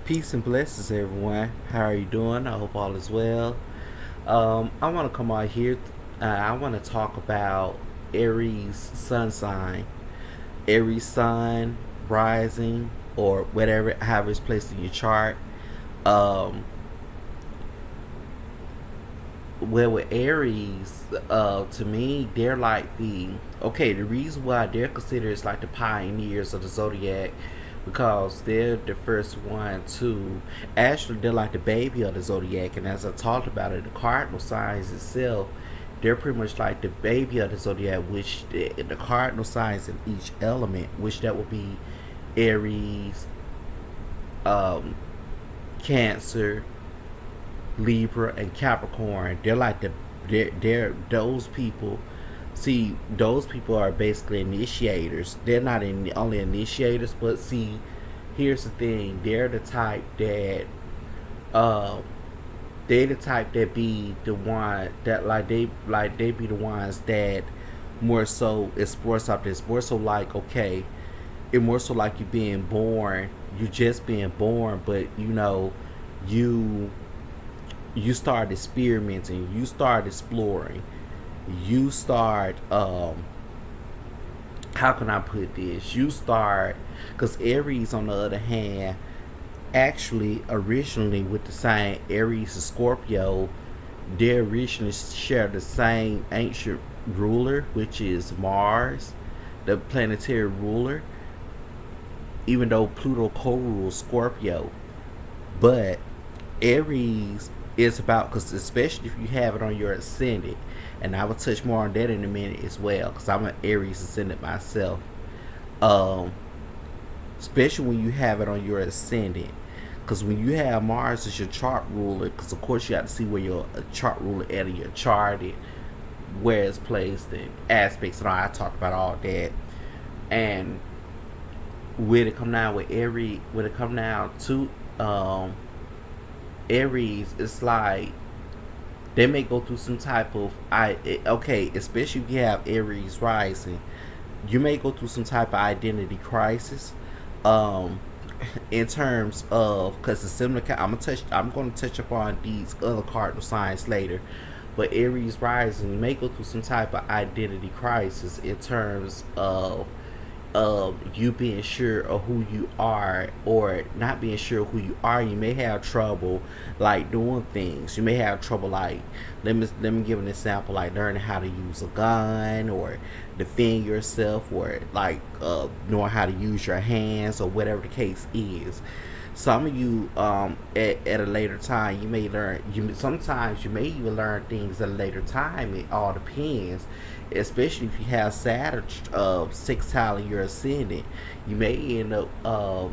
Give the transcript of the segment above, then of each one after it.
Peace and blessings, everyone. How are you doing? I hope all is well. I want to come out here. I want to talk about Aries sun sign, Aries sun rising, or whatever, however it's placed in your chart. Um, well, with Aries, to me, they're like the reason why they're considered as like the pioneers of the zodiac because they're the first one to actually they're like the baby of the zodiac, and as I talked about it, the cardinal signs itself, they're pretty much like the baby of the zodiac, which the cardinal signs in each element, which that would be Aries, um, Cancer, Libra, and Capricorn. They're like they're those people. See, those people are basically initiators. They're not only initiators, but see, here's the thing: they're the type that uh, they the type that be the one that they be the ones that more so it's more something. It's more so like okay, it more so like you being born. You just being born, but you you start experimenting, you start exploring, you start how can I put this? You start because Aries on the other hand actually originally with the same Aries and Scorpio, they originally share the same ancient ruler, which is Mars, the planetary ruler, even though Pluto co-rules Scorpio. But Aries is about because especially if you have it on your ascendant, and I will touch more on that in a minute as well because I'm an Aries ascendant myself. Um, Especially when you have it on your ascendant, because when you have Mars as your chart ruler, because of course you have to see where your chart ruler at in your chart, and where it's placed, and aspects, and all. I talked about all that, and when it come down with Aries, when it come down to Aries, it's like they may go through some type of okay, especially if you have Aries rising, you may go through some type of identity crisis. Um, in terms of because it's similar, I'm gonna touch upon these other cardinal signs later, but Aries rising, you may go through some type of identity crisis in terms of you being sure of who you are or not being sure of who you are. You may have trouble like doing things. You may have trouble like let me give an example, like learning how to use a gun or defend yourself, or like knowing how to use your hands or whatever the case is. Some of you at a later time you may learn, you sometimes you may even learn things at a later time. It all depends, especially if you have Saturn sextile in your ascendant. You may end up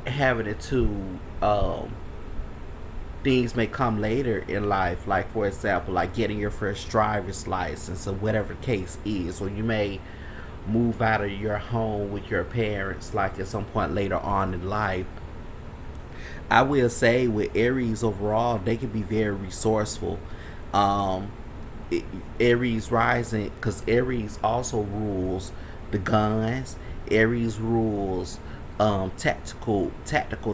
having it to things may come later in life, like for example like getting your first driver's license or whatever the case is, or you may move out of your home with your parents like at some point later on in life. I will say with Aries overall, they can be very resourceful. Um, Aries rising, because Aries also rules the guns. Aries rules tactical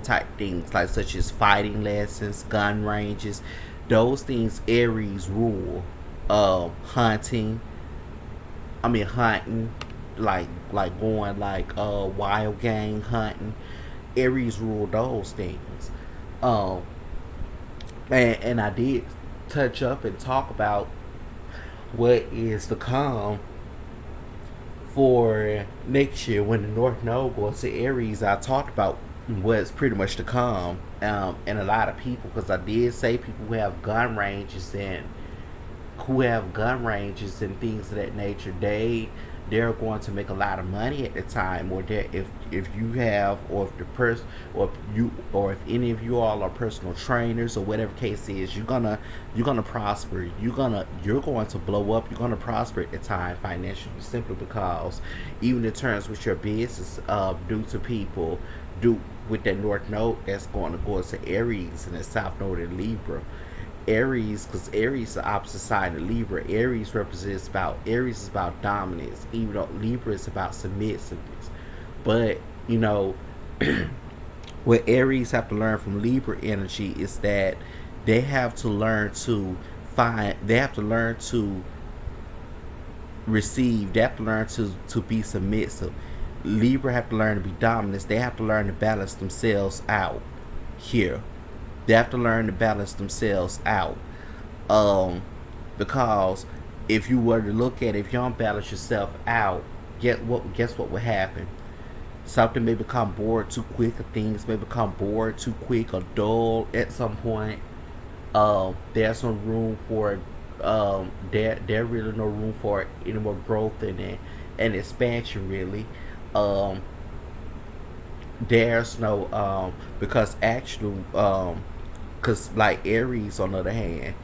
type things like such as fighting lessons, gun ranges. Those things Aries rule. Hunting. I mean hunting, like going like wild game hunting. Aries rule those things. Um, and I did touch up and talk about what is to come for next year when the North Node goes to Aries. I talked about what's pretty much to come, and a lot of people, because I did say people who have gun ranges and things of that nature, they're going to make a lot of money at the time, or if you have, or if the person, or if you, or if any of you all are personal trainers or whatever case is, you're gonna prosper. You're going to blow up. You're gonna prosper at the time financially, simply because even in terms with your business, due to people, do with that North Node that's going to go to Aries and the South Node in Libra. Aries, because Aries is the opposite side of Libra. Aries is about dominance, even though Libra is about submissiveness. But you know, what Aries have to learn from Libra energy is that they have to learn to they have to learn to receive, they have to learn to be submissive. Libra have to learn to be dominant. They have to learn to balance themselves out here. They have to learn to balance themselves out. Um, because if you were to look at it, if you don't balance yourself out, guess what would happen? Something may become bored too quick, or things may become bored too quick or dull at some point. There's no room for there really no room for any more growth and expansion really. Um, there's no because actually because like Aries on the other hand,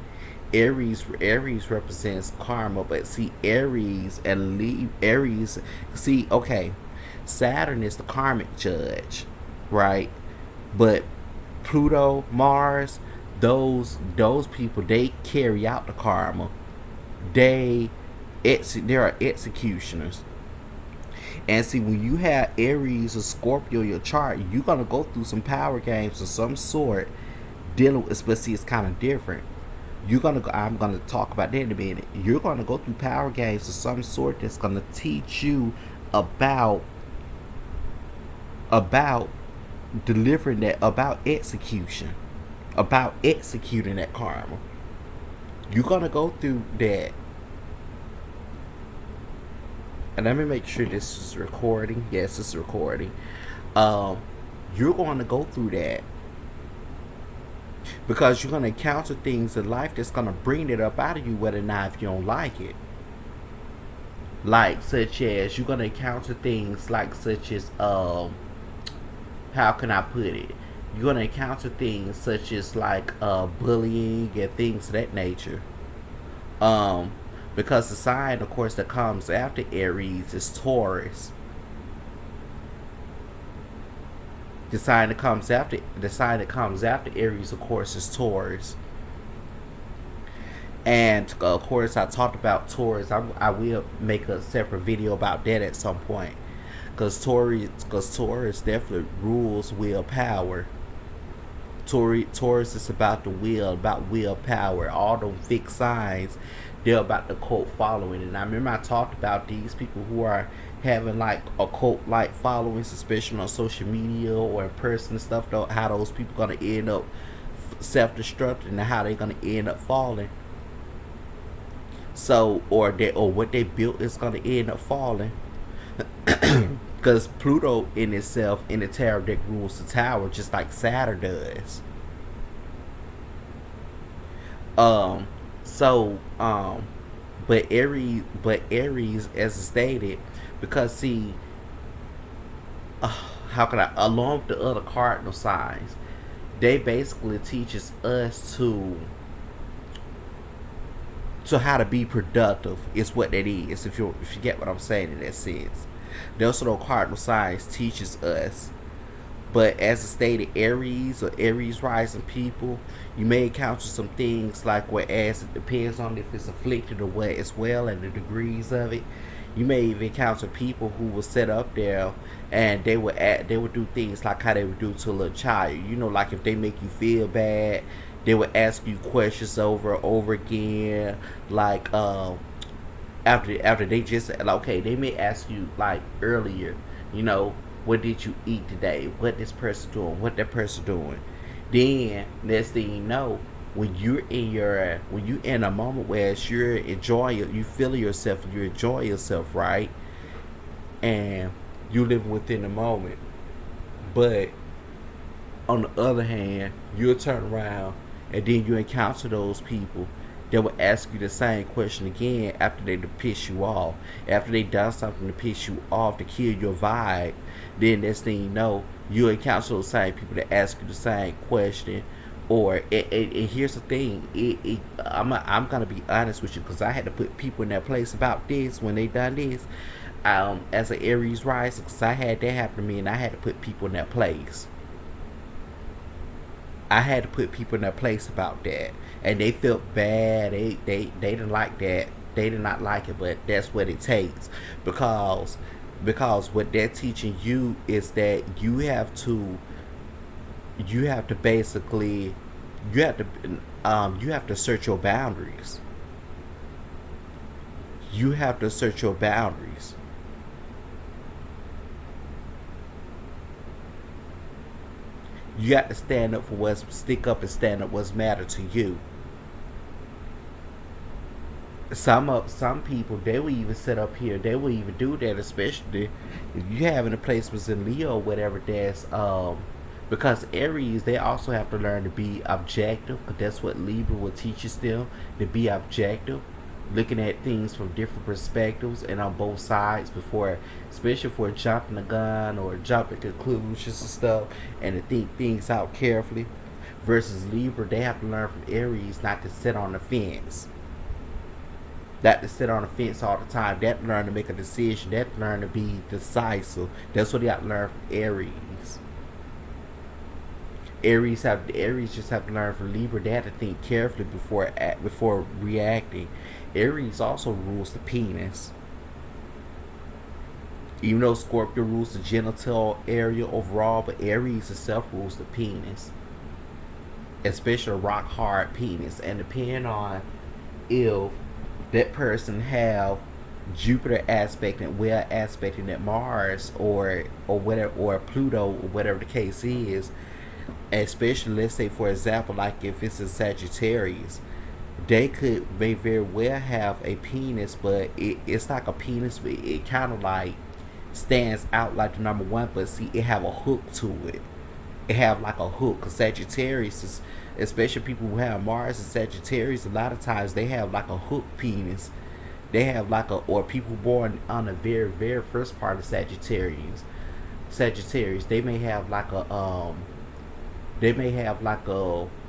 Aries represents karma, but see Aries and Aries, see, okay, Saturn is the karmic judge, right? But Pluto, Mars, those people, they carry out the karma. They they are executioners. And see, when you have Aries or Scorpio in your chart, you're gonna go through some power games of some sort dealing with, but see, it's kind of different. You're gonna go, I'm gonna talk about that in a minute. You're gonna go through power games of some sort that's gonna teach you about about delivering that, about execution, about executing that karma. You're gonna go through that. And let me make sure this is recording. Yes, it's recording. Um, you're going to go through that because you're going to encounter things in life that's going to bring it up out of you, whether or not if you don't like it. Like such as you're going to encounter things like such as how can I put it? You're going to encounter things such as like bullying and things of that nature. Um, because the sign, of course, that comes after Aries is Taurus. The sign that comes after Aries, of course, is Taurus. And of course, I talked about Taurus. I will make a separate video about that at some point, because Taurus definitely rules willpower. Taurus is about the will, about willpower. All them fixed signs, they're about the cult following. And I remember I talked about these people who are having like a cult like followings, especially on social media or in person and stuff, though, how those people gonna end up self-destructing and how they're gonna end up falling. So, or what they built is gonna end up falling. Because Pluto in itself in the tarot deck rules the tower just like Saturn does. Um, so but Aries, as stated, because see, how can I, along with the other cardinal signs, they basically teaches us to how to be productive is what that is. If you get what I'm saying in that sense. Those are the cardinal signs teaches us. But as I stated, Aries or Aries rising people, you may encounter some things like whereas it depends on if it's afflicted or what as well and the degrees of it. You may even encounter people who will sit up there and they would do things like how they would do to a little child. You know, like if they make you feel bad, they would ask you questions over and over again. Like after they just like, okay, they may ask you like earlier, you know, what did you eat today? What this person doing? What that person doing? Then next thing you know, when you in a moment where you're enjoying, you feel yourself, you enjoy yourself, right? And you live within the moment. But on the other hand, you'll turn around and then you encounter those people that will ask you the same question again after they piss you off. After they done something to piss you off, to kill your vibe, then next thing you know, you encounter those same people that ask you the same question. Or and here's the thing, I'm gonna be honest with you because I had to put people in their place about this when they done this. As an Aries rising, because I had that happen to me, and I had to put people in their place. I had to put people in their place about that, and they felt bad. They didn't like that. They did not like it, but that's what it takes, because what they're teaching you is that you have to you have to basically, you have to, you have to search your boundaries. You have to search your boundaries. You got to stand up for what's, stick up and stand up what's matter to you. Some people, they will even sit up here. They will even do that, especially if you having a placements in Leo or whatever. That's because Aries, they also have to learn to be objective, because that's what Libra will teach us them, to be objective, looking at things from different perspectives and on both sides before, especially for jumping the gun or jumping conclusions and stuff, and to think things out carefully. Versus Libra, they have to learn from Aries not to sit on the fence, that to sit on the fence all the time. That learn to make a decision. That learn to be decisive. That's what you got to learn from Aries. Aries just have to learn from Libra. They have to think carefully before reacting. Aries also rules the penis. Even though Scorpio rules the genital area overall, but Aries itself rules the penis, especially a rock hard penis. And depending on if that person have Jupiter aspect and well aspecting at Mars or whatever, or Pluto, or whatever the case is, especially let's say for example, like if it's a Sagittarius, they may very well have a penis, but it's like a penis, but it kind of like stands out like the number one, but see, it have a hook to it. It have like a hook, because Sagittarius is, especially people who have Mars and Sagittarius, a lot of times they have like a hook penis. They have like a, or people born on the very, very first part of Sagittarius, they may have like a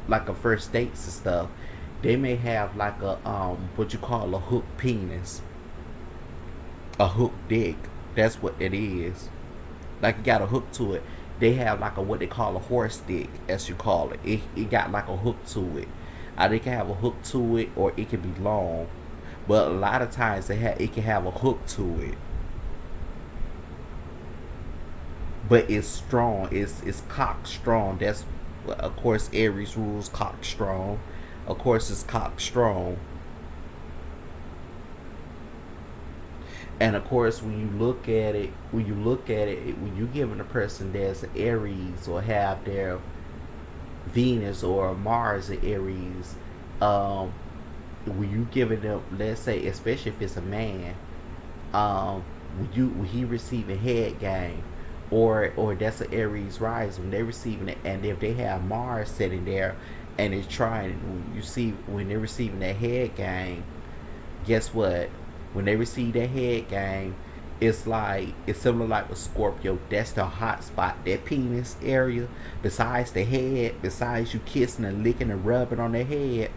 like a first dates and stuff. They may have like a what you call a hook penis, a hook dick. That's what it is. Like, it got a hook to it. They have like a, what they call a horse dick, as you call it. It got like a hook to it. They can have a hook to it, or it can be long. But a lot of times it can have a hook to it. But it's strong. It's cock strong. That's, of course, Aries rules cock strong. Of course, it's cock strong. And of course, when you look at it, when you giving a person that's an Aries, or have their Venus or Mars in Aries, when you giving them, let's say, especially if it's a man, when he receiving head game, or that's an Aries rising, when they receiving it, and if they have Mars sitting there, and it's trying, you see, when they're receiving that head game, guess what? When they receive that head game, it's similar like with Scorpio. That's the hot spot, that penis area. Besides the head, besides you kissing and licking and rubbing on their head,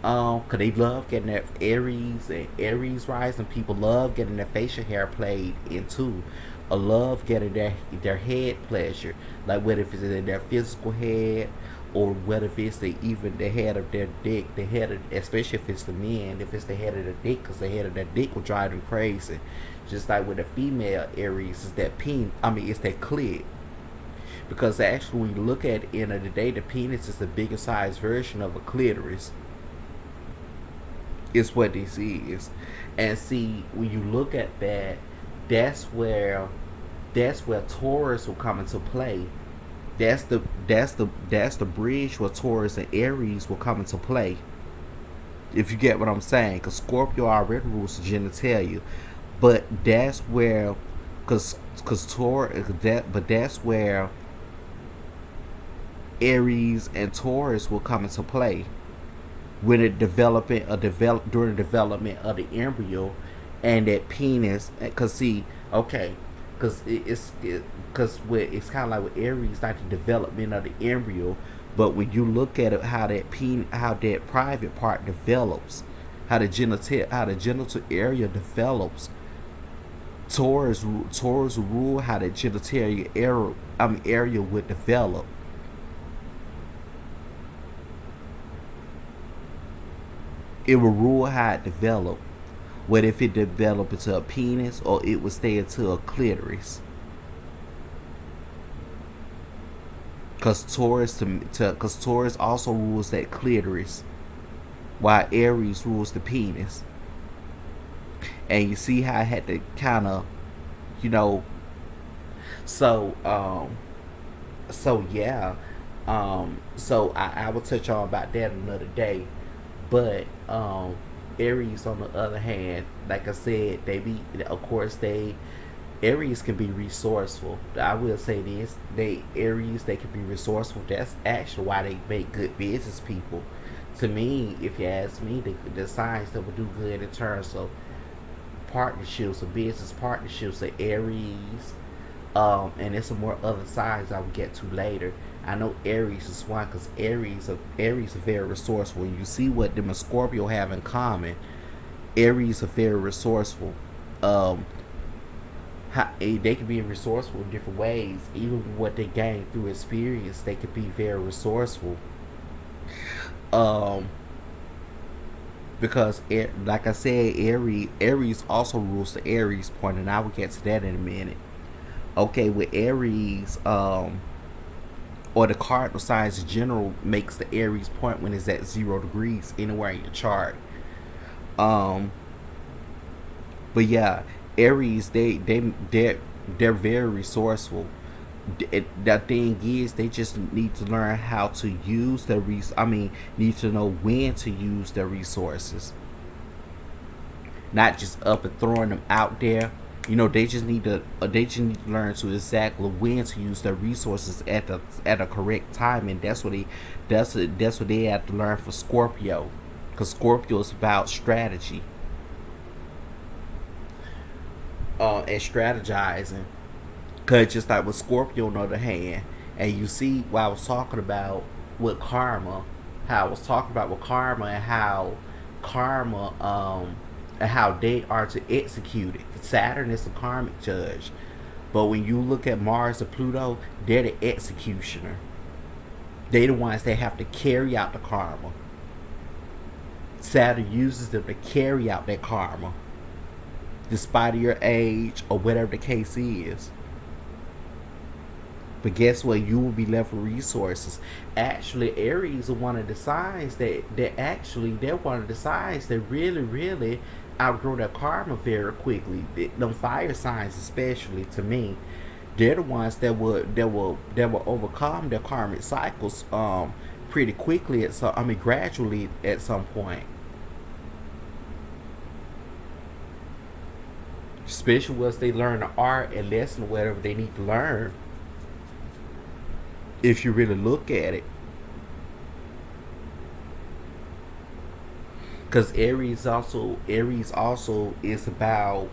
cause they love getting that Aries and Aries rising. People love getting their facial hair played into. Love getting their head pleasure, like whether if it's in their physical head, or whether if it's even the head of their dick, the head of, especially if it's the men, if it's the head of the dick, because the head of their dick will drive them crazy. Just like with the female Aries, is that it's that clit. Because actually, when you look at it, end of the day, the penis is the bigger size version of a clitoris. Is what this is. And see, when you look at that, that's where Taurus will come into play. That's the bridge where Taurus and Aries will come into play. If you get what I'm saying, because Scorpio already rules the genitalia, but that's where, because Taurus, but that's where Aries and Taurus will come into play when it during the development of the embryo, and that penis. Because see, okay, because it's kind of like with Aries, like the development of the embryo. But when you look at it, how that private part develops, how the genital area develops, Taurus rule how the genitalia area would develop. It will rule how it developed. Whether if it develop into a penis, or it would stay into a clitoris. Cause Taurus also rules that clitoris, while Aries rules the penis. And you see how I had to kind of, you know, so yeah, so I will touch on about that another day. But Aries, on the other hand, like I said, they be, of course, they Aries can be resourceful. I will say this: they can be resourceful. That's actually why they make good business people. To me, if you ask me, the signs that would do good in terms of partnerships or business partnerships are Aries, and there's some more other signs I will get to later. I know Aries is one because Aries are very resourceful. You see what them and Scorpio have in common. Aries are very resourceful. Um, they can be resourceful in different ways. Even what they gain through experience, they can be very resourceful. Um, because like I said, Aries also rules the Aries point, and I will get to that in a minute. Okay, with Aries, or the cardinal signs in general makes the Aries point when it's at 0 degrees anywhere in your chart. Um, but yeah, Aries they're very resourceful. The thing is, they just need to learn how to use their need to know when to use their resources, not just up and throwing them out there. They just need to learn to exactly when to use their resources at a correct time, and that's what they have to learn for Scorpio, because Scorpio is about strategy, and strategizing. Cause just like with Scorpio on the other hand, and you see what I was talking about with karma, how I was talking about with karma karma and how they are to execute it. Saturn is the karmic judge. But when you look at Mars and Pluto, they're the executioner. They're the ones that have to carry out the karma. Saturn uses them to carry out that karma, despite of your age or whatever the case is. But guess what? You will be left with resources. Actually, Aries are one of the signs they're one of the signs that really outgrow their karma very quickly. Them fire signs, especially to me, they're the ones that will overcome their karmic cycles pretty quickly gradually at some point. Especially once they learn the art and lesson or whatever they need to learn. If you really look at it, because Aries also is about,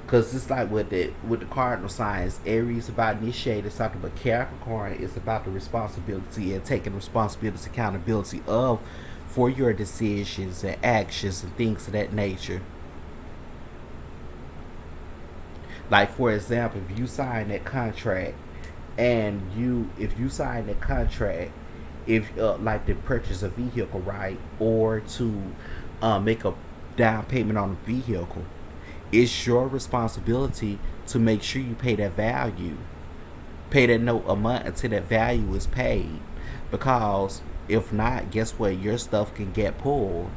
because it's like with the cardinal signs, Aries about initiating something, but Capricorn is about the responsibility and taking responsibility, accountability of for your decisions and actions and things of that nature. Like for example, if you sign that contract, and if you sign that contract, if like to purchase a vehicle, right, or to make a down payment on a vehicle, it's your responsibility to make sure you pay that value, pay that note a month until that value is paid, because if not, guess what, your stuff can get pulled,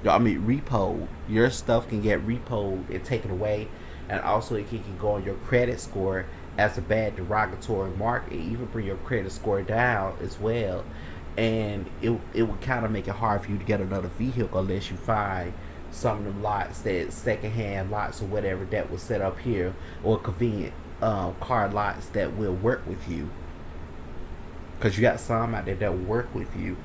repoed. Your stuff can get repoed and taken away, and also it can go on your credit score as a bad derogatory mark, and even bring your credit score down as well. And it would kind of make it hard for you to get another vehicle unless you find some of them lots, that secondhand lots or whatever, that was set up here, or convenient car lots that will work with you, because you got some out there that will work with you.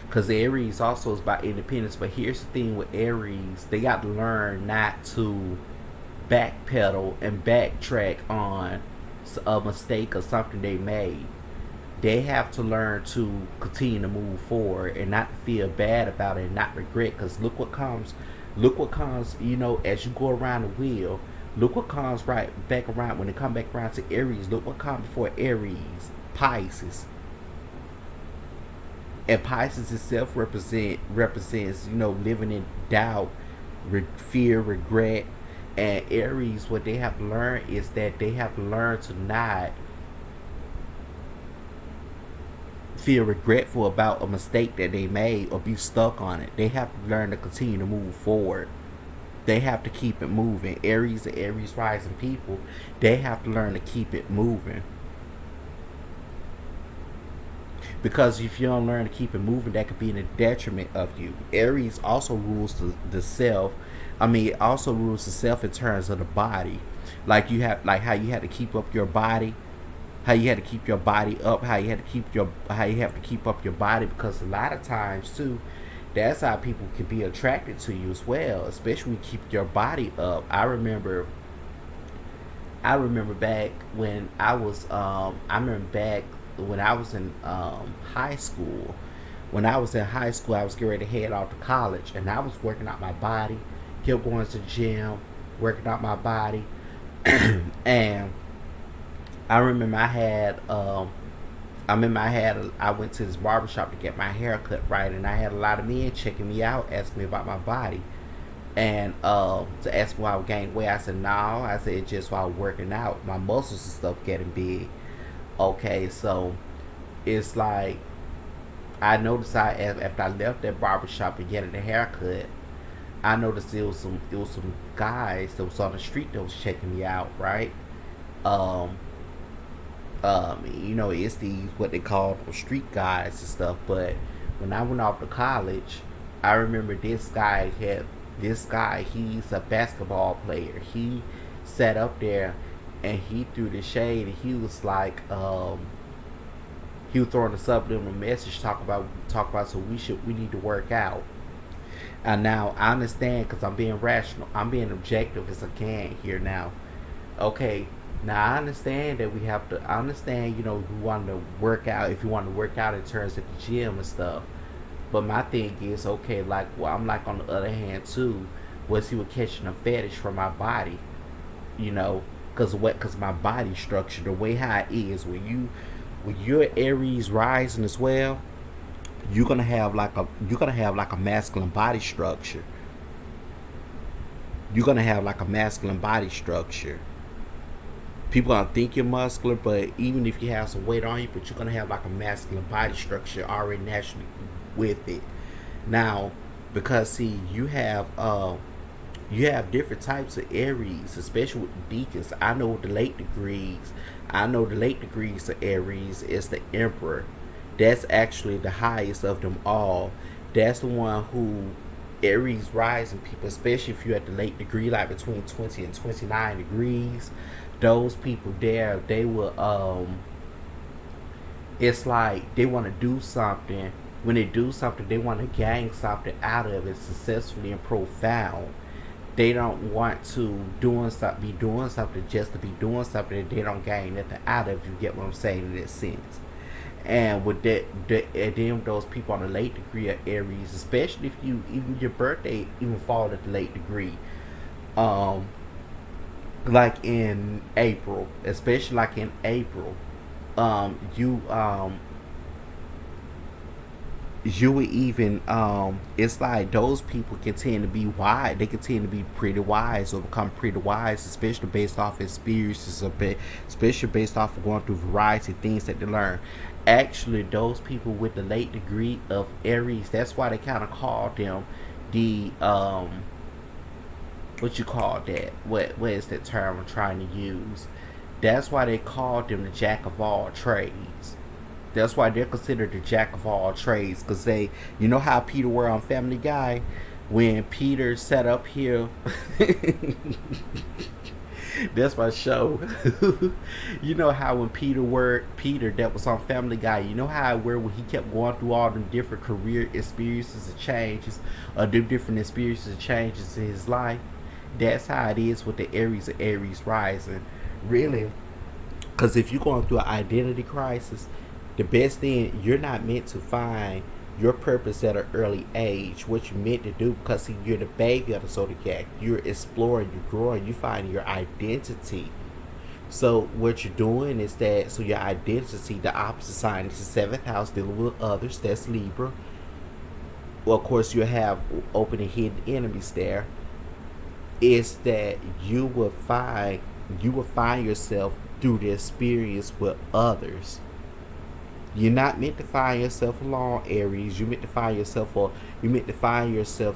Because Aries also is about independence. But here's the thing with Aries, they got to learn not to backpedal and backtrack on a mistake or something they made. They have to learn to continue to move forward and not feel bad about it and not regret. Because look what comes, as you go around the wheel. Look what comes right back around. When it come back around to Aries, look what comes before Aries. Pisces. And Pisces itself represents, living in doubt, fear, regret. And Aries, what they have to learn is that they have to learn to not feel regretful about a mistake that they made or be stuck on it. They have to learn to continue to move forward. They have to keep it moving. Aries and Aries rising people, they have to learn to keep it moving. Because if you don't learn to keep it moving, that could be in a detriment of you. Aries also rules the self. I mean, it also rules the self in terms of the body. Like how you had to keep up your body, how you had to keep your body up, how you have to keep up your body, because a lot of times too, that's how people can be attracted to you as well, especially when you keep your body up. I remember back when I was in high school. When I was in high school, I was getting ready to head off to college, and I was working out my body, kept going to the gym, working out my body, and I remember I went to this barbershop to get my hair cut right, and I had a lot of men checking me out, asking me about my body, and to ask me why I would gain weight. I said no. I said it's just while working out, my muscles and stuff getting big. Okay, so it's like I noticed after I left that barbershop and getting a haircut, I noticed there was some guys that was on the street that was checking me out, right? Um, it's these what they call street guys and stuff. But when I went off to college, I remember he's a basketball player. He sat up there and he threw the shade, and he was like, he was throwing a subliminal message, talk about so we need to work out. And now I understand, because I'm being rational, I'm being objective as I can here now. Okay, now I understand that I understand, you want to work out, if you want to work out in terms of the gym and stuff. But my thing is, okay, like, well, I'm like, on the other hand too, was he was catching a fetish from my body, you know, because my body structure, the way how it is, when you're Aries rising as well, you're gonna have like a masculine body structure. You're gonna have like a masculine body structure. People gonna think you're muscular, but even if you have some weight on you, but you're gonna have like a masculine body structure already naturally with it. Now, because see, you have different types of Aries, especially with the deacons. I know the late degrees of Aries is the Emperor. That's actually the highest of them all. That's the one who Aries rising people, especially if you're at the late degree, like between 20 and 29 degrees. Those people there, they will it's like they want to do something. When they do something, they want to gain something out of it successfully and profound. They don't want to be doing something just to be doing something that they don't gain nothing out of. You get what I'm saying in that sense. And with and then those people on the late degree of Aries, especially if even your birthday even fall at the late degree, um, like in April, especially like in April, you you would even it's like those people can tend to be wise. They can tend to be pretty wise or become pretty wise, especially based off experiences a bit, especially based off of going through variety of things that they learn. Actually, those people with the late degree of Aries, that's why they kind of call them the what you call that, what is that term I'm trying to use, that's why they call them the jack of all trades. That's why they're considered the jack of all trades, because you know how Peter were on Family Guy, when Peter sat up here. That's my show. You know how when Peter that was on Family Guy, you know how when he kept going through all them different career experiences and changes, or them different experiences and changes in his life. That's how it is with the Aries and Aries rising, really. Because if you're going through an identity crisis, the best thing, you're not meant to find your purpose at an early age, what you're meant to do, because see, you're the baby of the zodiac. You're exploring, you're growing, you find your identity. So what you're doing is that, so your identity, the opposite sign is the seventh house, dealing with others. That's Libra. Well, of course, you have open and hidden enemies there. Is that you will find yourself through the experience with others. You're not meant to find yourself alone, Aries. You meant to find yourself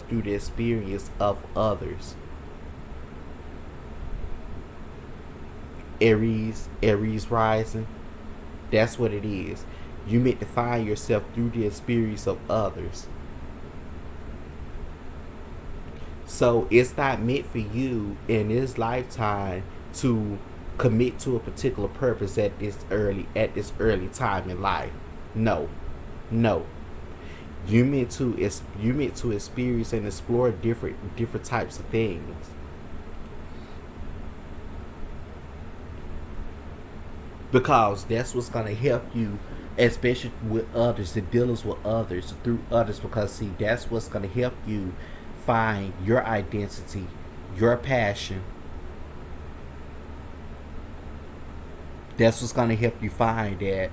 through the experience of others. Aries rising. That's what it is. You meant to find yourself through the experience of others. So it's not meant for you in this lifetime to commit to a particular purpose at this early time in life. No, no. You meant to experience and explore different types of things, because that's what's gonna help you, especially with others, the dealings with others, through others. Because see, that's what's gonna help you find your identity, your passion. That's what's gonna help you find that.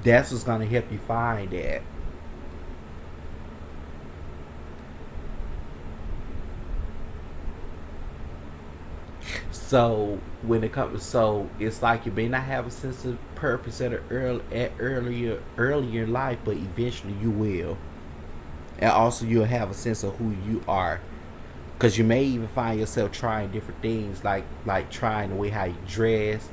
That's what's gonna help you find that. So when it comes, so it's like you may not have a sense of purpose at earlier in life, but eventually you will, and also you'll have a sense of who you are. Because you may even find yourself trying different things, like trying the way how you dress,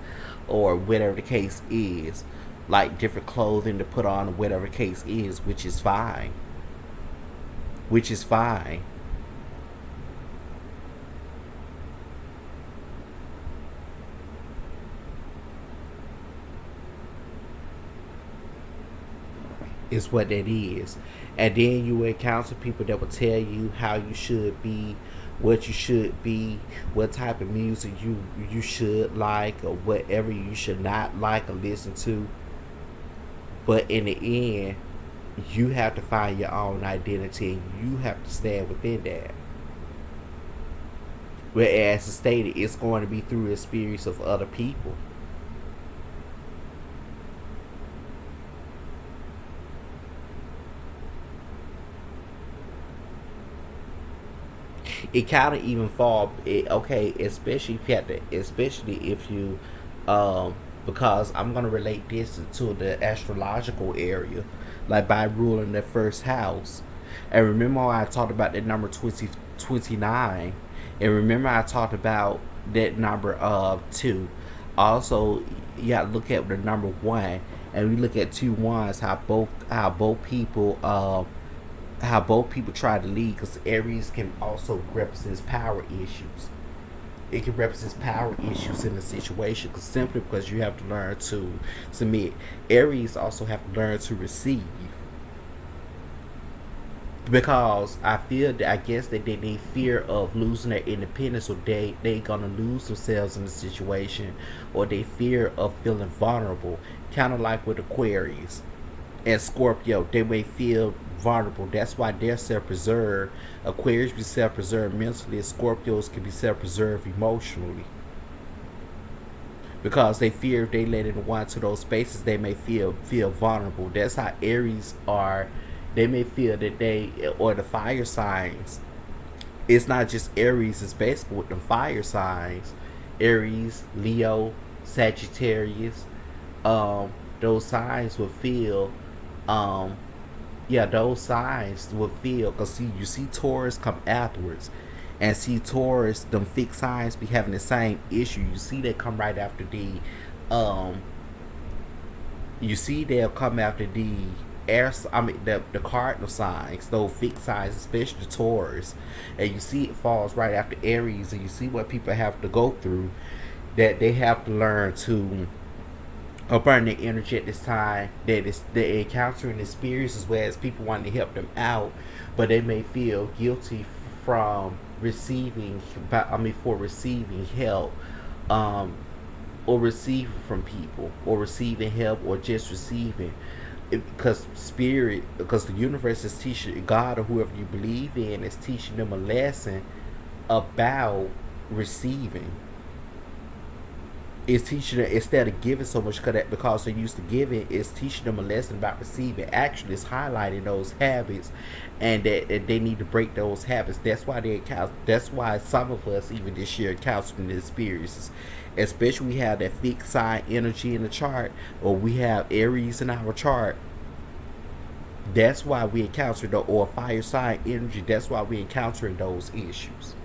or whatever the case is, like different clothing to put on, or whatever the case is, which is fine. Which is fine. Is what that is. And then you will encounter people that will tell you how you should be, what you should be, what type of music you should like, or whatever you should not like or listen to. But in the end, you have to find your own identity, and you have to stand within that. Whereas stated, it's going to be through the experience of other people. It kind of even okay, especially if you have to, especially if you, um because I'm going to relate this to the astrological area, like by ruling the first house. And remember how I talked about that number 29, and remember I talked about that number of 2. Also, you got to look at the number 1, and we look at two ones, how both people try to lead, because Aries can also represent power issues. It can represent power issues in the situation, because simply because you have to learn to submit. Aries also have to learn to receive, because I feel that, I guess that they need fear of losing their independence, or they gonna lose themselves in the situation, or they fear of feeling vulnerable, kind of like with Aquarius and Scorpio. They may feel vulnerable. That's why they're self-preserved. Aquarius be self-preserved mentally. Scorpios can be self-preserved emotionally, because they fear if they let anyone to those spaces, they may feel vulnerable. That's how Aries are. They may feel that or the fire signs. It's not just Aries. It's basically with the fire signs. Aries, Leo, Sagittarius. Um, those signs will feel. Um, yeah, those signs will feel, because see, you see Taurus come afterwards, and see Taurus, them fixed signs be having the same issue. You see they come right after the, um, you see they'll come after the the cardinal signs, those fixed signs, especially Taurus, and you see it falls right after Aries, and you see what people have to go through, that they have to learn to burn their energy at this time, that they're encountering experiences, whereas people want to help them out, but they may feel guilty from receiving, for receiving help. Um, or receiving from people, or receiving help, or just receiving. Because spirit, because the universe is teaching, God or whoever you believe in is teaching them a lesson about receiving. It's teaching them, instead of giving so much, because they're used to giving, it's teaching them a lesson about receiving. Actually, it's highlighting those habits, and that they need to break those habits. That's why that's why some of us, even this year, counseling experiences, especially we have that fixed sign energy in the chart, or we have Aries in our chart. That's why we encounter the, or fire sign energy. That's why we encountering those issues.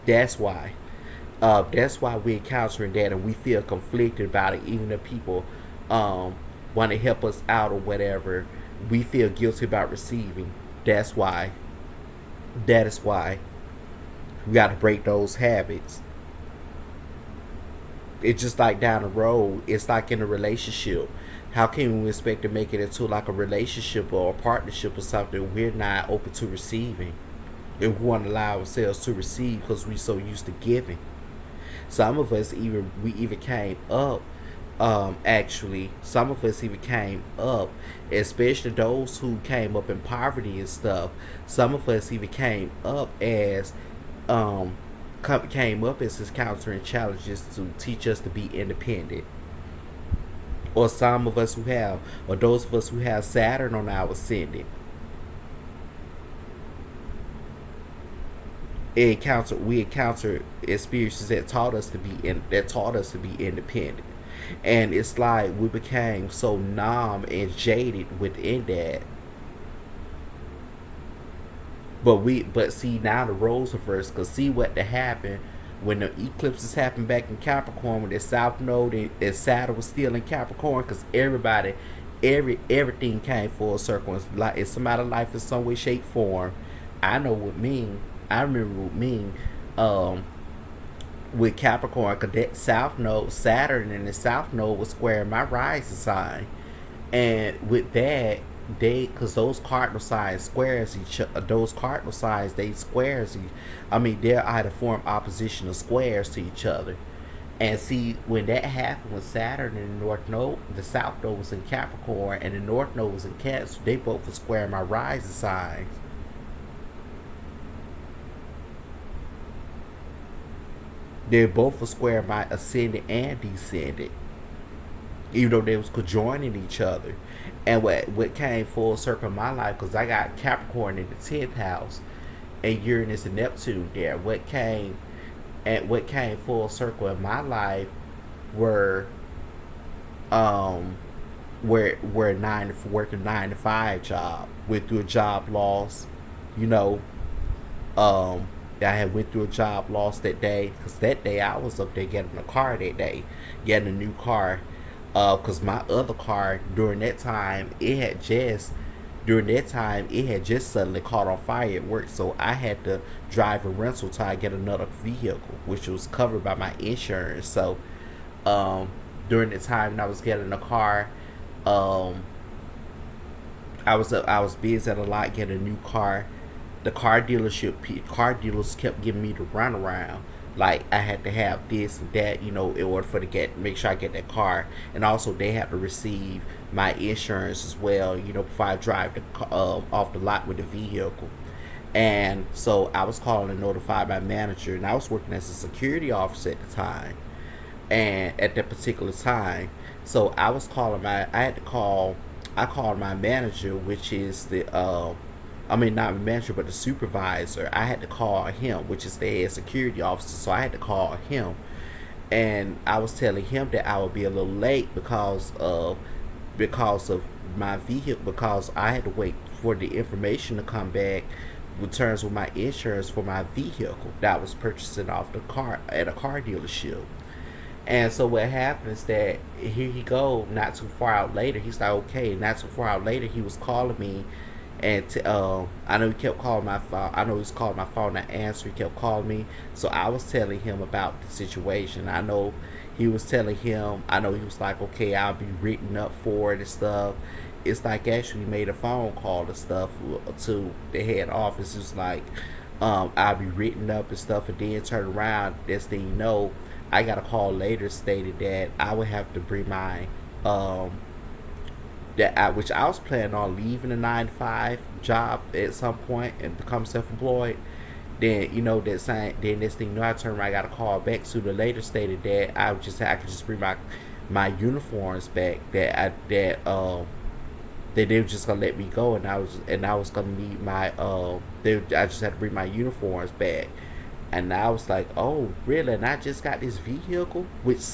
That's why. That's why we're encountering that, and we feel conflicted about it. Even if people want to help us out or whatever, we feel guilty about receiving. That's why. That is why we got to break those habits. It's just like down the road. It's like in a relationship. How can we expect to make it into like a relationship or a partnership or something? We're not open to receiving. If we want to allow ourselves to receive because we're so used to giving. Some of us even came up. Actually, some of us even came up, especially those who came up in poverty and stuff. Some of us even came up as um, came up as encountering challenges to teach us to be independent. Or some of us who have, or those of us who have Saturn on our ascendant, we encountered experiences that taught us to be independent. And it's like we became so numb and jaded within that. But see, now the roles reversed, because see what to happen when the eclipses happened back in Capricorn, when the South Node and Saturn was still in Capricorn, because everything came full circle. It's like it's somebody's life in some way, shape, form. I know what mean. I remember with me, um, with Capricorn, because that South Node, Saturn and the South Node was squaring my rising sign, and with that, because those cardinal signs squares each, those cardinal signs they squares each. I mean, they're either form oppositional squares to each other. And see, when that happened with Saturn and the North Node, the South Node was in Capricorn and the North Node was in Cancer. They both were squaring my rising signs. They both were square my ascendant and descendant, even though they was conjoining each other. And what came full circle in my life, because I got Capricorn in the 10th house and Uranus and Neptune there. What came full circle in my life were where working 9 to 5 job, went through a job loss, you know. I had went through a job loss that day, because that day I was up there getting a car that day, getting a new car, because my other car during that time it had just suddenly caught on fire at work, so I had to drive a rental till I get another vehicle, which was covered by my insurance. So um, during the time that I was getting a car, um, I was busy at a lot getting a new car. The car dealers kept giving me the runaround. Like I had to have this and that, in order for to make sure I get that car, and also they had to receive my insurance as well, before I drive off the lot with the vehicle. And so I was calling to notify my manager, and I was working as a security officer at the time, and at that particular time, so I called my manager, which is I mean, not the manager, but the supervisor. I had to call him, which is the head security officer. So I had to call him, and I was telling him that I would be a little late because of my vehicle, because I had to wait for the information to come back with terms with my insurance for my vehicle that I was purchasing off the car at a car dealership. And so what happened is that here he go, not too far out later. He's like, okay. Not too far out later, he was calling me, and I know he kept calling my phone. I know he was calling my phone. I answered. He kept calling me. So I was telling him about the situation. I know he was telling him. I know he was like, okay, I'll be written up for it and stuff. It's like actually made a phone call and stuff to the head office. It's like, I'll be written up and stuff, and then turn around. Next thing you know, I got a call later stated that I would have to bring my um which I was planning on leaving a 9 to 5 job at some point and become self-employed. Then that same then this thing, I turned around, I got a call back to the later stated that I could just bring my uniforms back, that they were just gonna let me go, and I was gonna need my I just had to bring my uniforms back. And I was like, oh really? And I just got this vehicle, which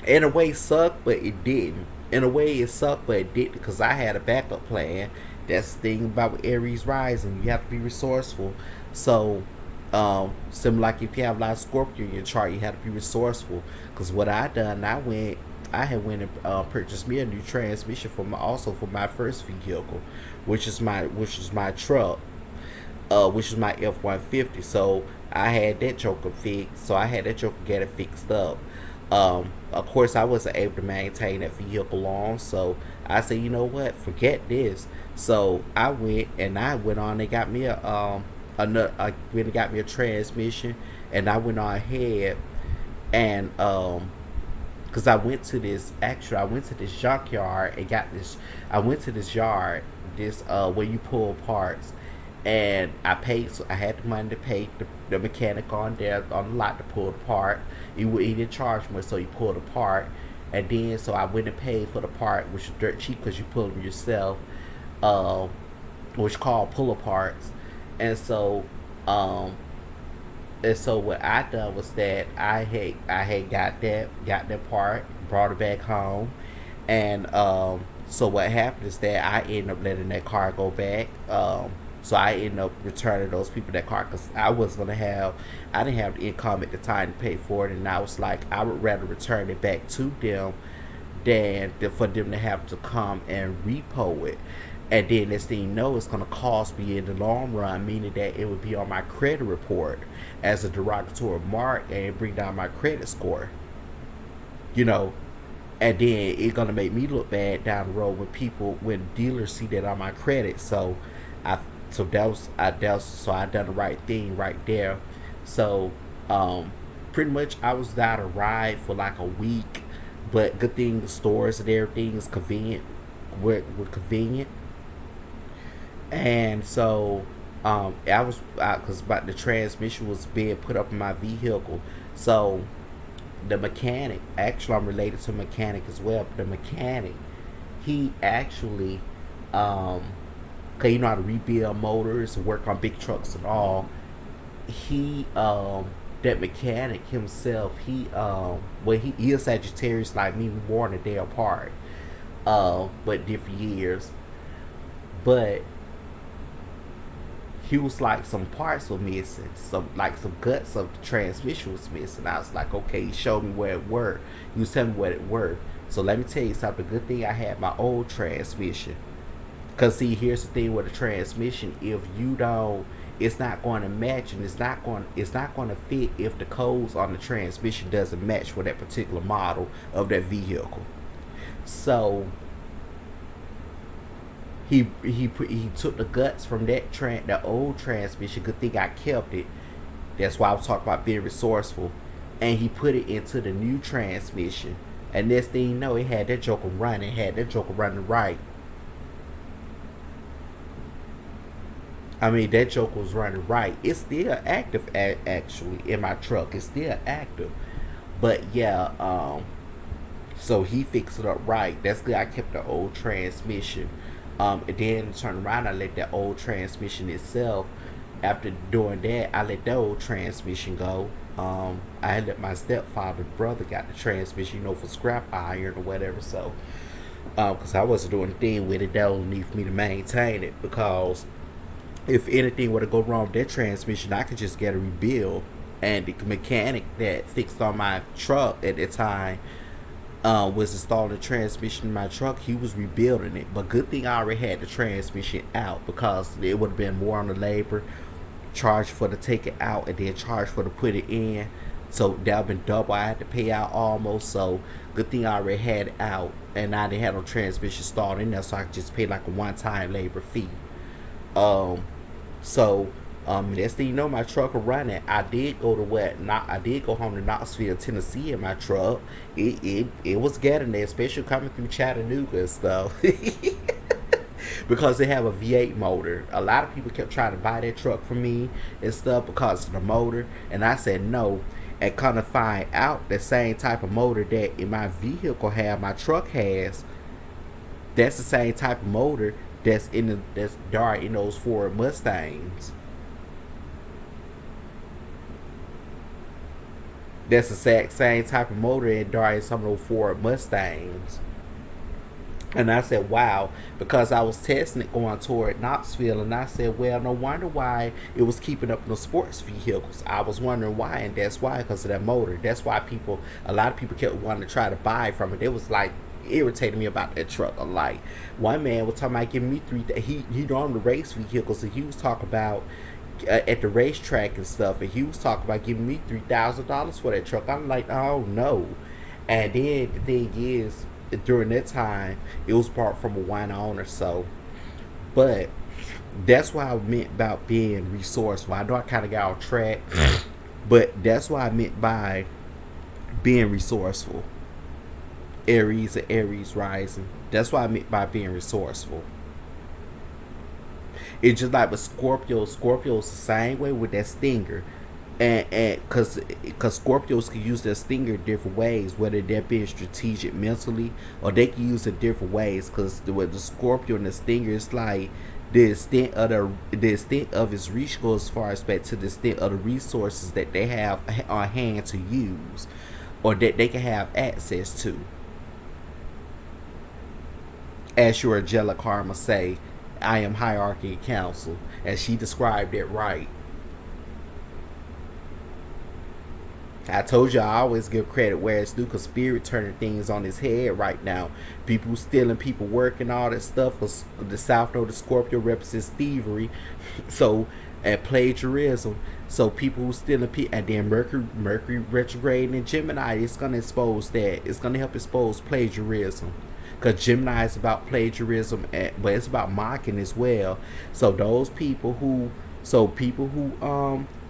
in a way sucked, but it didn't. In a way it sucked, but it didn't, because I had a backup plan. That's the thing about with Aries rising, you have to be resourceful. So similar like if you have a lot of Scorpio in your chart, you have to be resourceful. Because what I done, I had went and purchased me a new transmission also for my first vehicle, which is my truck, which is my F-150. So I had that joker fixed. So I had that joker get it fixed up. Of course, I wasn't able to maintain that vehicle long, so I said, you know what, forget this. So I went on and got me I went and got me a transmission, and I went on ahead and because I went to this junkyard and got this. I went to this yard, this where you pull parts, and I paid. So I had the money to pay the mechanic on there on the lot to pull the part. He didn't charge much, so he pulled the part, and then so I went and paid for the part, which is dirt cheap because you pull them yourself, uh, which called pull parts, and so um, what I done was that I had got that part, brought it back home, and so what happened is that I ended up letting that car go back. So I ended up returning those people that car, because I didn't have the income at the time to pay for it, and I was like, I would rather return it back to them than for them to have to come and repo it. And then this thing, it's going to cost me in the long run, meaning that it would be on my credit report as a derogatory mark and bring down my credit score. You know, and then it's gonna make me look bad down the road when dealers see that on my credit. So I so I done the right thing right there. So pretty much I was down a ride for like a week, but good thing the stores and everything is convenient. Were convenient, and so I was because the transmission was being put up in my vehicle. So the mechanic, actually I'm related to a mechanic as well, but the mechanic, he actually cause you know how to rebuild motors and work on big trucks and all. He that mechanic himself, he is Sagittarius like me, we born a day apart, but different years. But he was like, some parts were missing, some guts of the transmission was missing. I was like, okay, he showed me where it worked. He was telling me where it worked. So let me tell you something. Good thing I had my old transmission. Cause see, here's the thing with a transmission: if you don't, it's not going to match, and it's not going to fit if the codes on the transmission doesn't match for that particular model of that vehicle. So he took the guts from the old transmission. Good thing I kept it. That's why I was talking about being resourceful. And he put it into the new transmission. And next thing you know, it had that joker running. Had that joker running right. I mean, that joker was running right. It's still active, actually, in my truck. It's still active. But yeah, so he fixed it up right. That's good. I kept the old transmission. And then turn around, I let that old transmission itself. After doing that, I let that old transmission go. I had let my stepfather's brother got the transmission, for scrap iron or whatever. So, because I wasn't doing anything with it, that was need for me to maintain it. Because if anything were to go wrong with that transmission, I could just get a rebuild. And the mechanic that fixed on my truck at the time was installing the transmission in my truck. He was rebuilding it, but good thing I already had the transmission out, because it would have been more on the labor, charge for to take it out and then charge for to put it in. So that would have been double. I had to pay out almost. So good thing I already had it out, and I didn't have no transmission installed in there, so I could just pay like a one-time labor fee. So Next thing you know, my truck was running. I did go to what? Not I did go home to Knoxville, Tennessee in my truck. It was getting there, especially coming through Chattanooga and stuff. Because they have a V8 motor. A lot of people kept trying to buy that truck from me and stuff because of the motor, and I said no. And kind of find out the same type of motor that in my vehicle have, my truck has. That's the same type of motor that's dark in those Ford Mustangs. That's the exact same type of motor that dark in some of those Ford Mustangs. And I said, wow, because I was testing it going toward Knoxville, and I said, well, no wonder why it was keeping up in the sports vehicles. I was wondering why, and that's why, because of that motor. That's why a lot of people kept wanting to try to buy from it. It was like irritating me about that truck. Like, one man was talking about giving me he on the race vehicles, and he was talking about at the racetrack and stuff, and he was talking about giving me $3,000 for that truck. I'm like, oh no. And then the thing is, during that time, it was bought from a wine owner. So, but that's what I meant about being resourceful. I know I kind of got off track, but that's what I meant by being resourceful. Aries and Aries rising. That's what I meant by being resourceful. It's just like with Scorpio. Scorpio's the same way with that stinger. And because Scorpios can use their stinger different ways, whether they're being strategic mentally, or they can use it different ways. Because with the Scorpio and the stinger, it's like the extent of its reach goes as far as back to the extent of the resources that they have on hand to use, or that they can have access to. As your angelic karma say, I am hierarchy and council, as she described it right. I told you I always give credit where it's due, because Spirit turning things on his head right now. People stealing, people working, all that stuff. Because the South Node of Scorpio represents thievery, so, and plagiarism. So people who stealing people, and then Mercury retrograde in Gemini, it's gonna expose that. It's gonna help expose plagiarism, because Gemini is about plagiarism, but it's about mocking as well. So those people who,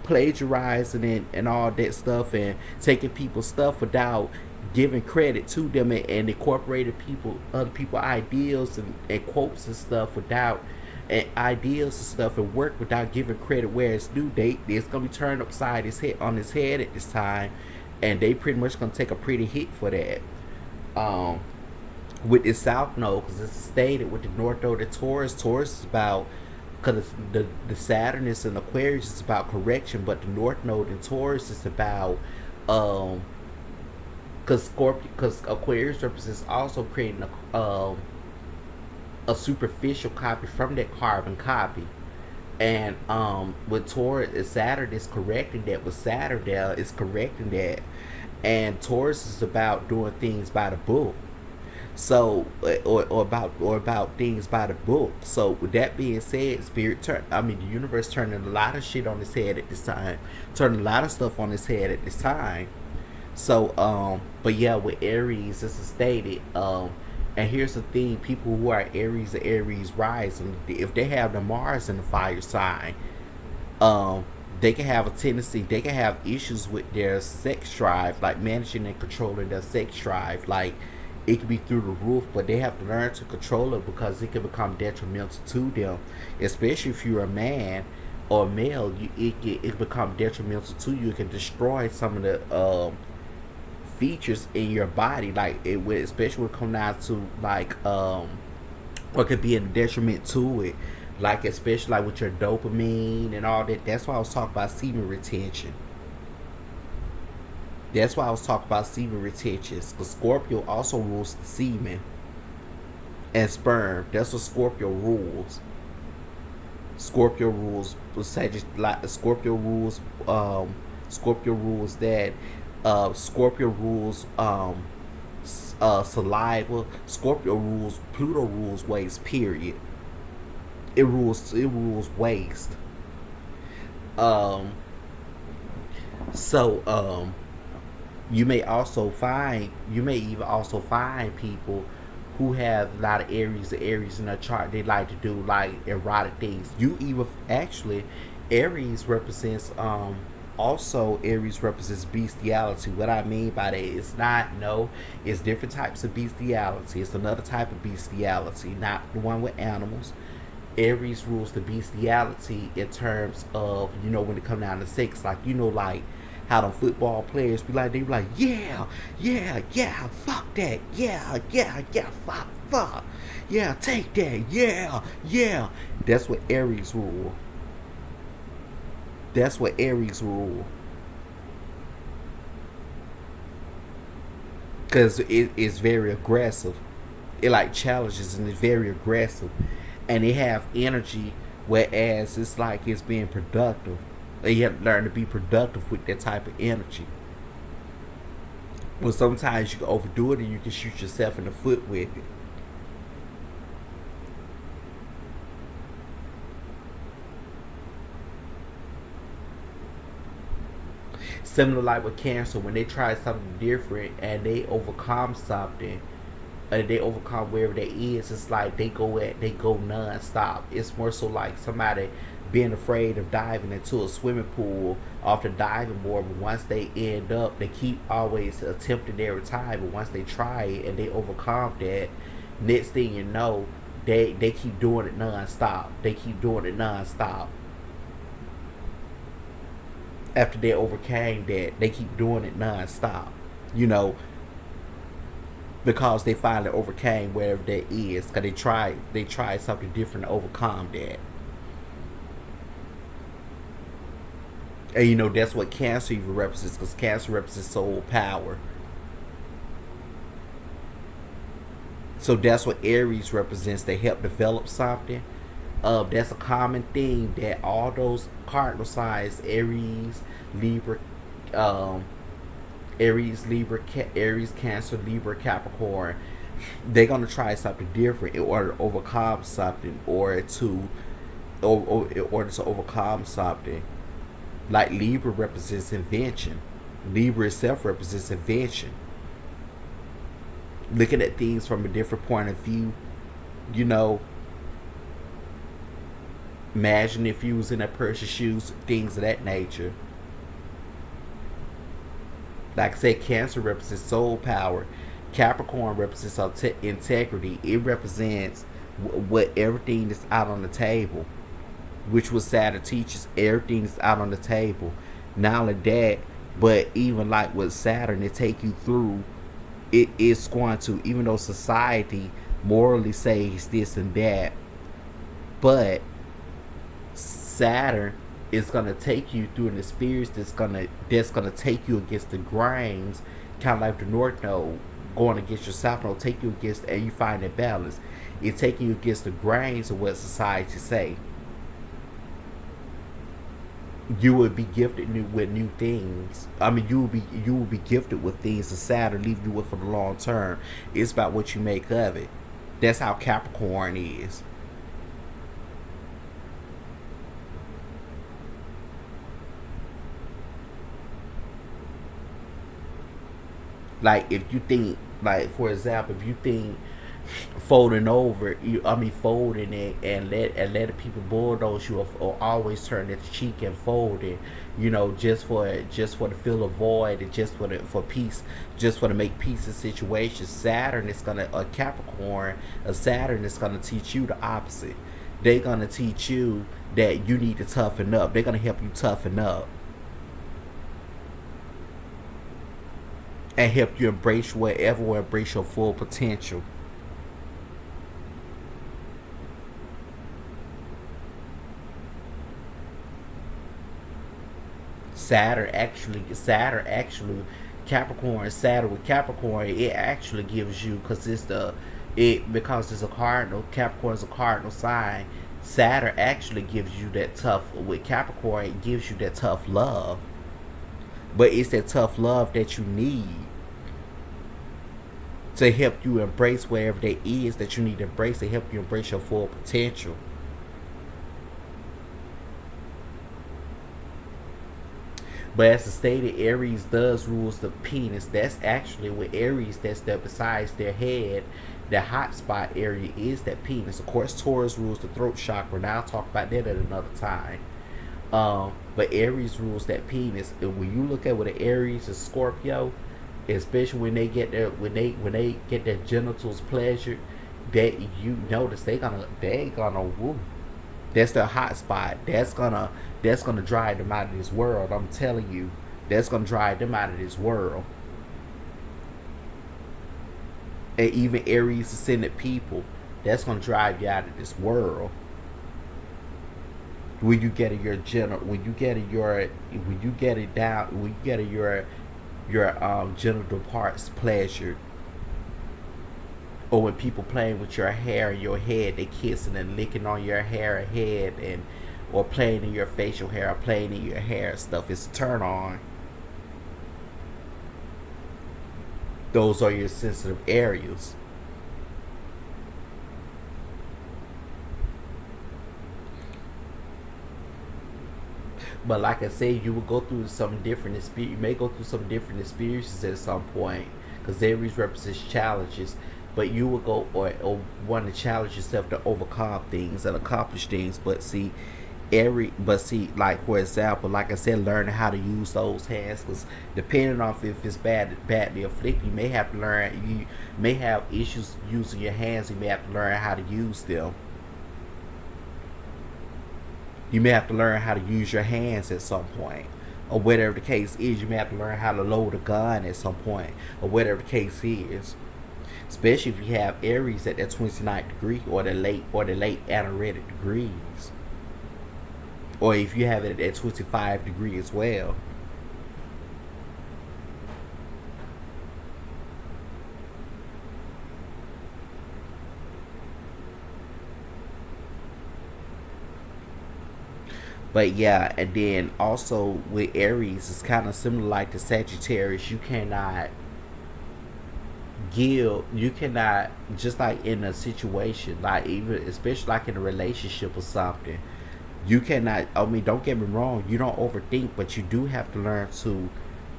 plagiarizing and all that stuff, and taking people's stuff without giving credit to them, and incorporating other people ideals and quotes and stuff without, and ideals and stuff and work without giving credit where it's due. It's gonna be turned upside on his head at this time, and they pretty much gonna take a pretty hit for that. With the South Node, because it's stated with the North Node of Taurus. Taurus is about, because the Saturn is in Aquarius, is about correction, but the North Node in Taurus is about because Aquarius represents also creating a superficial copy from that carbon copy, and with Taurus, Saturn is correcting that. With Saturn there is correcting that, and Taurus is about doing things by the book. So, or about things by the book. So, with that being said, the universe turning a lot of shit on his head at this time, turning a lot of stuff on his head at this time. So, but yeah, with Aries, this is stated. And here's the thing: people who are Aries or Aries rising, if they have the Mars in the fire sign, they can have a tendency, they can have issues with their sex drive, like managing and controlling their sex drive, like. It can be through the roof, but they have to learn to control it, because it can become detrimental to them. Especially if you're a man or a male, it can become detrimental to you. It can destroy some of the features in your body, like it would, especially when it comes down to like or could be a detriment to it, like especially like with your dopamine and all that. That's why I was talking about semen retention. That's why I was talking about semen retention. Because Scorpio also rules the semen and sperm. That's what Scorpio rules. Scorpio rules Scorpio rules that Scorpio rules saliva. Scorpio rules, Pluto rules waste, period. It rules waste. You may even also find people who have a lot of Aries in their chart. They like to do like erotic things. You even actually, Aries represents also Aries represents bestiality. What I mean by that is not no, it's different types of bestiality. It's another type of bestiality, not the one with animals. Aries rules the bestiality in terms of, when it come down to sex, like, like how the football players be like, they be like, yeah, yeah, yeah, fuck that, yeah, yeah, yeah, fuck, fuck, yeah, take that, yeah, yeah. That's what Aries rule. That's what Aries rule. Because it is very aggressive. It like challenges and it's very aggressive. And they have energy, whereas it's like it's being productive. And you have to learn to be productive with that type of energy. Well, sometimes you can overdo it and you can shoot yourself in the foot with it. Similar like with Cancer, when they try something different and they overcome something, they overcome wherever they is. It's like they go non-stop. It's more so like somebody being afraid of diving into a swimming pool off the diving board, but once they end up, they keep always attempting every time, but once they try it and they overcome that, next thing you know, they keep doing it non-stop. They keep doing it non-stop. After they overcame that, they keep doing it non-stop. You know, because they finally overcame wherever that is, because they tried something different to overcome that. And that's what Cancer even represents, because Cancer represents soul power. So that's what Aries represents. They help develop something. That's a common theme that all those cardinal signs, Aries, Libra, um, Aries, Cancer, Libra, Capricorn, they're gonna try something different in order to overcome something, or in order to overcome something. Like Libra represents invention. Libra itself represents invention. Looking at things from a different point of view, you know, imagine if you was in a person's shoes, things of that nature. Like I said, Cancer represents soul power. Capricorn represents integrity. It represents what everything is out on the table, which was Saturn teaches. Everything is out on the table. Not only that, but even like with Saturn, it take you through. It is going to, even though society morally says this and that, but Saturn is gonna take you through an experience that's gonna take you against the grains, kind of like the North Node going against your South Node, take you against, and you find that balance. It's taking you against the grains of what society say. You would be gifted with new things. I mean, you will be gifted with things that Saturn leave you with for the long term. It's about what you make of it. That's how Capricorn is. Like if you think, like for example, if you think folding over, folding it and letting people bulldoze you, or always turn the cheek and fold it, just for the feel of void, and just for peace, just for to make peace in situations. Saturn is gonna a Capricorn, a Saturn is gonna teach you the opposite. They're gonna teach you that you need to toughen up. They're gonna help you toughen up and help you embrace your full potential. Saturn actually, Saturn with Capricorn, it actually gives you, because it's a cardinal. Capricorn is a cardinal sign. Saturn actually gives you that tough, with Capricorn it gives you that tough love, but it's that tough love that you need to help you embrace wherever there is that you need to embrace, to help you embrace your full potential. But as stated, Aries does rules the penis. That's actually with Aries. That's the besides their head, the hot spot area is that penis. Of course, Taurus rules the throat chakra. Now I'll talk about that at another time. But Aries rules that penis. And when you look at what an Aries is Scorpio, especially when they get their when they get their genitals pleasured, that you notice they gonna woo. That's their hot spot. That's gonna drive them out of this world. I'm telling you, that's gonna drive them out of this world. And even Aries ascendant people, that's gonna drive you out of this world. When you get your when you get it down, when you get your genital parts pleasured, or when people playing with your hair and your head, they kissing and licking on your hair and head, and or playing in your facial hair, or playing in your hair and stuff, it's a turn on. Those are your sensitive areas. But like I said, you will go through some different experience. You may go through some different experiences at some point, because Aries represents challenges. But you will go or want to challenge yourself to overcome things and accomplish things. But see, like for example, like I said, learning how to use those hands, because depending on if it's badly afflicted, you may have to learn. You may have issues using your hands. You may have to learn how to use them. You may have to learn how to use your hands at some point, or whatever the case is. You may have to learn how to load a gun at some point, or whatever the case is. Especially if you have Aries at that 29th degree, or the late anaretic degrees, or if you have it at that 25 degree as well. But yeah, and then also with Aries, it's kind of similar like the Sagittarius. You cannot, just like in a situation, like even especially like in a relationship or something, you cannot, I mean, don't get me wrong, you don't overthink, but you do have to learn to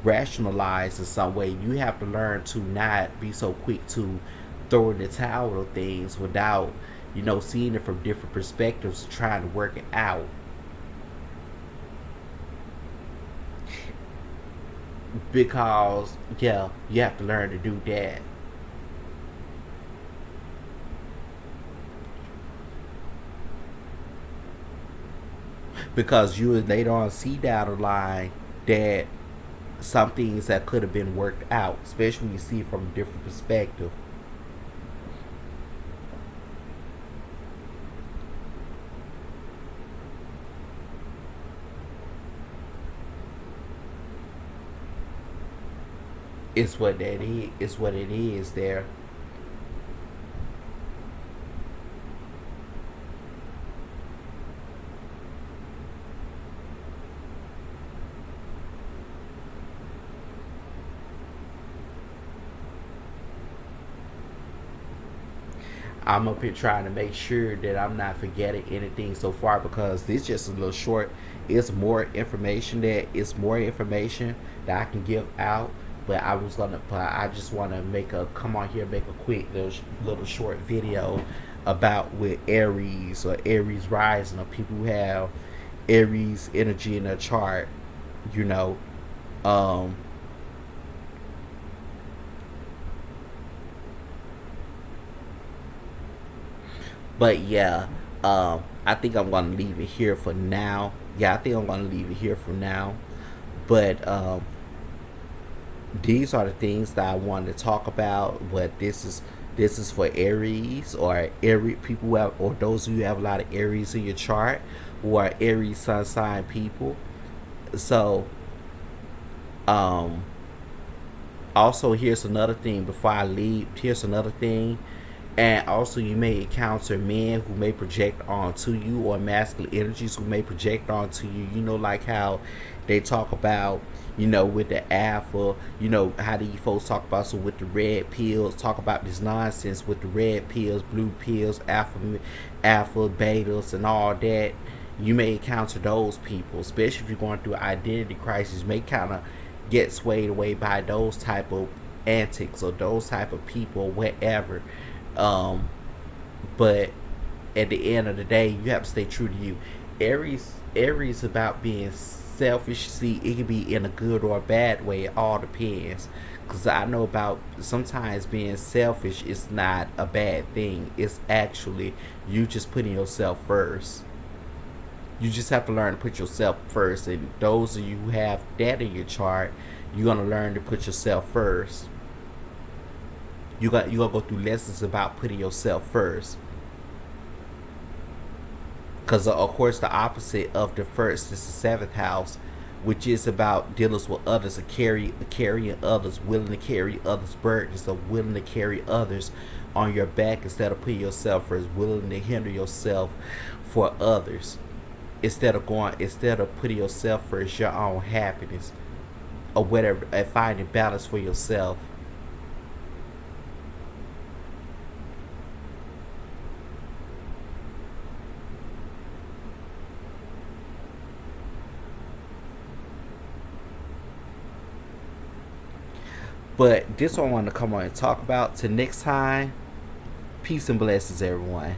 rationalize in some way. You have to learn to not be so quick to throw in the towel of things without, seeing it from different perspectives, trying to work it out. Because yeah, you have to learn to do that. Because you would later on see down the line that some things that could have been worked out, especially when you see it from a different perspective. It's what that is. It's what it is there. I'm up here trying to make sure that I'm not forgetting anything so far, because this is just a little short. It's more information that I can give out. But I just want to come on here, make a quick little short video about with Aries or Aries rising, or people who have Aries energy in their chart. You know, um, but yeah, I think I'm gonna leave it here for now. Yeah, I think I'm gonna leave it here for now. But these are the things that I wanted to talk about. But this is for Aries, or Aries people who have, or those who have a lot of Aries in your chart, who are Aries sun sign people. So, um, also here's another thing before I leave. Here's another thing. And also, you may encounter men who may project onto you, or masculine energies who may project onto you. Like how they talk about, with the alpha, how these folks talk about, so with the red pills, talk about this nonsense with the red pills, blue pills, alpha, betas, and all that. You may encounter those people, especially if you're going through an identity crisis. You may kind of get swayed away by those type of antics, or those type of people, or whatever. um, but at the end of the day, you have to stay true to you. Aries Aries about being selfish. See, it can be in a good or a bad way. It all depends. Because I know about sometimes being selfish is not a bad thing. It's actually you just putting yourself first. You just have to learn to put yourself first. And those of you who have that in your chart, you're gonna learn to put yourself first. You gonna go through lessons about putting yourself first. Because of course the opposite of the first is the seventh house, which is about dealing with others, carrying others, willing to carry others' burdens, or willing to carry others on your back instead of putting yourself first, willing to hinder yourself for others instead of putting yourself first, your own happiness or whatever, and finding balance for yourself. But this one I want to come on and talk about. Till next time, peace and blessings, everyone.